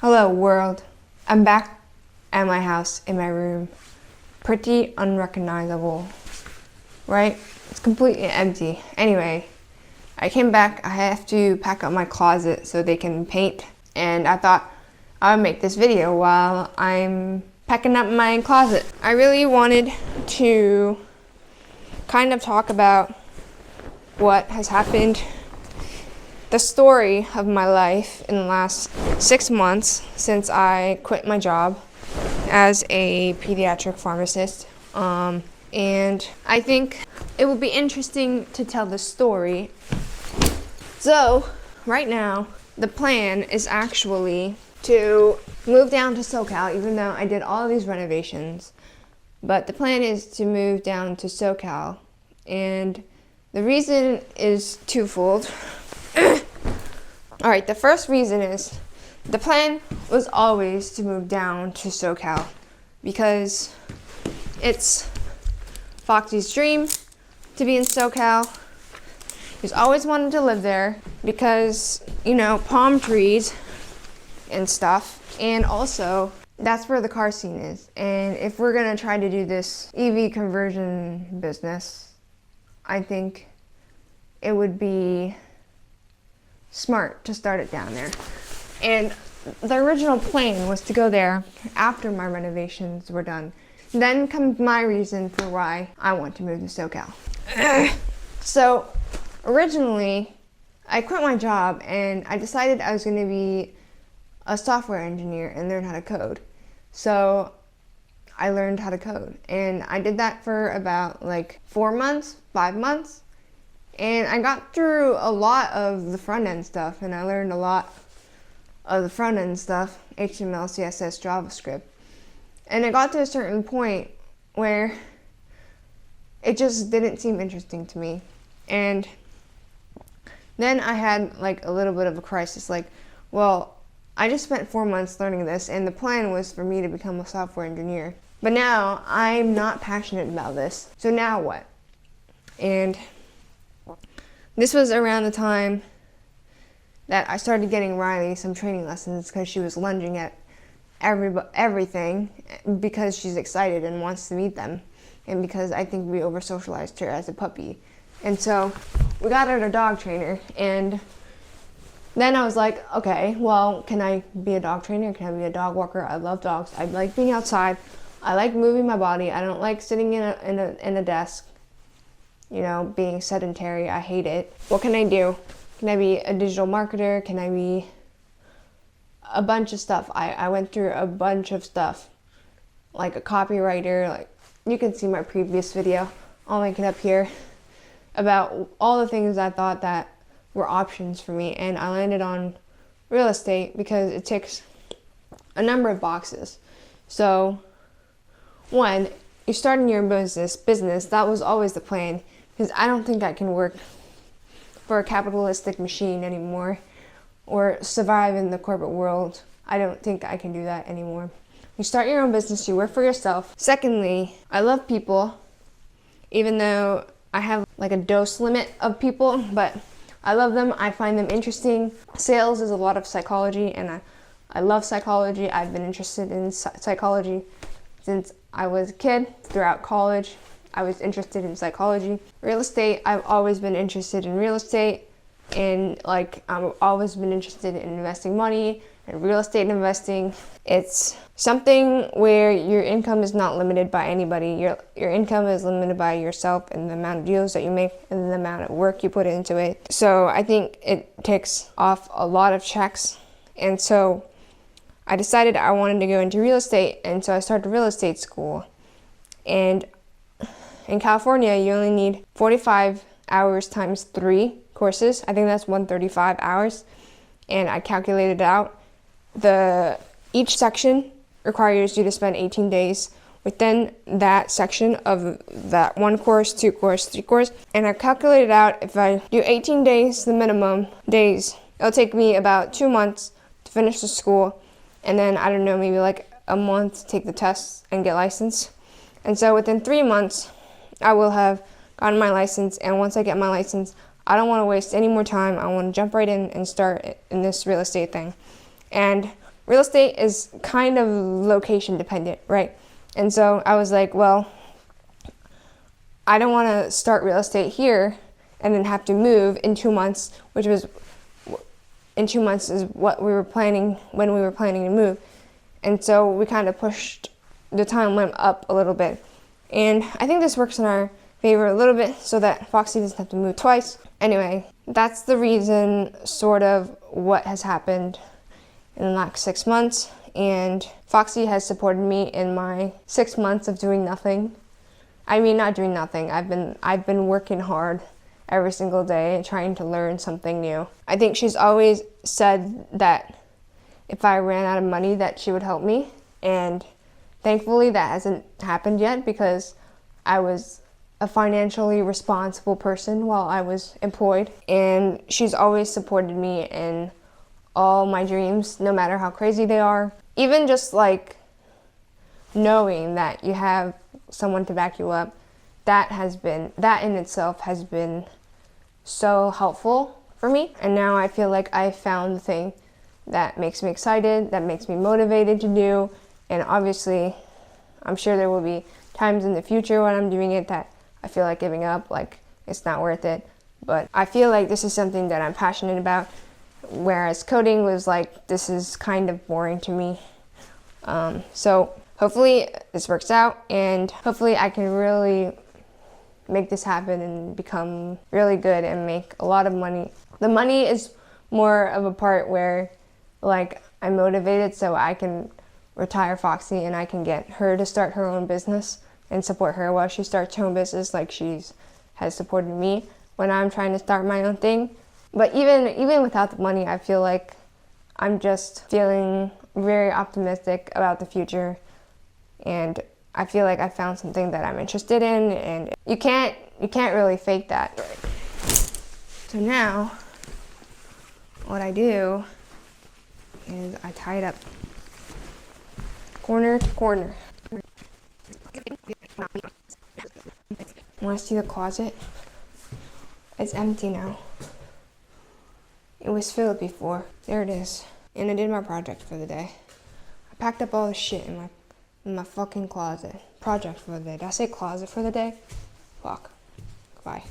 Hello world, I'm back at my house in my room. Pretty unrecognizable, right? It's completely empty. Anyway, I came back, I have to pack up my closet so they can paint, and I thought I would make this video while I'm packing up my closet. I really wanted to kind of talk about what has happened, the story of my life in the last 6 months since I quit my job as a pediatric pharmacist. And I think it will be interesting to tell the story. So, right now, the plan is actually to move down to SoCal, even though I did all of these renovations. But the plan is to move down to SoCal, and the reason is twofold. Alright, the first reason is the plan was always to move down to SoCal because it's Foxy's dream to be in SoCal. He's always wanted to live there because, palm trees and stuff. And also, that's where the car scene is. And if we're going to try to do this EV conversion business, I think it would be smart to start it down there. And the original plan was to go there after my renovations were done. Then comes my reason for why I want to move to SoCal. So originally, I quit my job and I decided I was going to be a software engineer and learn how to code. So I learned how to code, and I did that for about 4 months, 5 months. And I got through a lot of the front end stuff, and I learned a lot of the front end stuff, HTML, CSS, JavaScript. And it got to a certain point where it just didn't seem interesting to me. And then I had a little bit of a crisis, I just spent 4 months learning this, and the plan was for me to become a software engineer. But now I'm not passionate about this, so now what? And this was around the time that I started getting Riley some training lessons because she was lunging at everything because she's excited and wants to meet them, and because I think we over-socialized her as a puppy. And so we got her a dog trainer, and then I was like, okay, well, can I be a dog trainer? Can I be a dog walker? I love dogs. I like being outside. I like moving my body. I don't like sitting in a desk, being sedentary. I hate it. What can I do? Can I be a digital marketer? Can I be a bunch of stuff? I went through a bunch of stuff, like a copywriter. You can see my previous video. I'll link it up here about all the things I thought that were options for me, and I landed on real estate because it ticks a number of boxes. So, one, you're starting your business, that was always the plan, because I don't think I can work for a capitalistic machine anymore or survive in the corporate world. I don't think I can do that anymore. You start your own business, you work for yourself. Secondly, I love people, even though I have a dose limit of people, but I love them. I find them interesting. Sales is a lot of psychology, and I love psychology. I've been interested in psychology since I was a kid. Throughout college, I was interested in psychology. Real estate, I've always been interested in real estate, and I've always been interested in investing money and real estate investing. It's something where your income is not limited by anybody. Your income is limited by yourself and the amount of deals that you make and the amount of work you put into it. So I think it ticks off a lot of checks. And so I decided I wanted to go into real estate, and so I started real estate school. And in California, you only need 45 hours times 3 courses. I think that's 135 hours. And I calculated it out. Each section requires you to spend 18 days within that section of that 1 course, 2 course, 3 course. And I calculated out if I do 18 days, the minimum days, it'll take me about 2 months to finish the school. And then, I don't know, maybe a month to take the tests and get licensed. And so within 3 months, I will have gotten my license. And once I get my license, I don't want to waste any more time. I want to jump right in and start in this real estate thing. And real estate is kind of location dependent, right? And so I was like, well, I don't want to start real estate here and then have to move in 2 months, which was in 2 months is what we were planning when we were planning to move. And so we kind of pushed the timeline up a little bit. And I think this works in our favor a little bit so that Foxy doesn't have to move twice. Anyway, that's the reason, sort of, what has happened in the last 6 months. And Foxy has supported me in my 6 months of doing nothing. I mean, not doing nothing. I've been working hard every single day trying to learn something new. I think she's always said that if I ran out of money that she would help me, and thankfully that hasn't happened yet because I was a financially responsible person while I was employed, and she's always supported me in all my dreams, no matter how crazy they are. Even just like knowing that you have someone to back you up, that in itself has been so helpful for me. And now I feel like I found the thing that makes me excited, that makes me motivated to do. And obviously, I'm sure there will be times in the future when I'm doing it that I feel like giving up, like it's not worth it. But I feel like this is something that I'm passionate about, whereas coding was like, this is kind of boring to me. So hopefully this works out, and hopefully I can really make this happen and become really good and make a lot of money. The money is more of a part where like I'm motivated so I can retire Foxy and I can get her to start her own business and support her while she starts her own business, like has supported me when I'm trying to start my own thing. But even without the money, I feel like I'm just feeling very optimistic about the future, and I feel like I found something that I'm interested in, and you can't really fake that. So now, what I do is I tie it up corner to corner. Want to see the closet? It's empty now. It was filled before. There it is. And I did my project for the day. I packed up all the shit in my fucking closet. Project for the day. Did I say closet for the day? Fuck. Bye.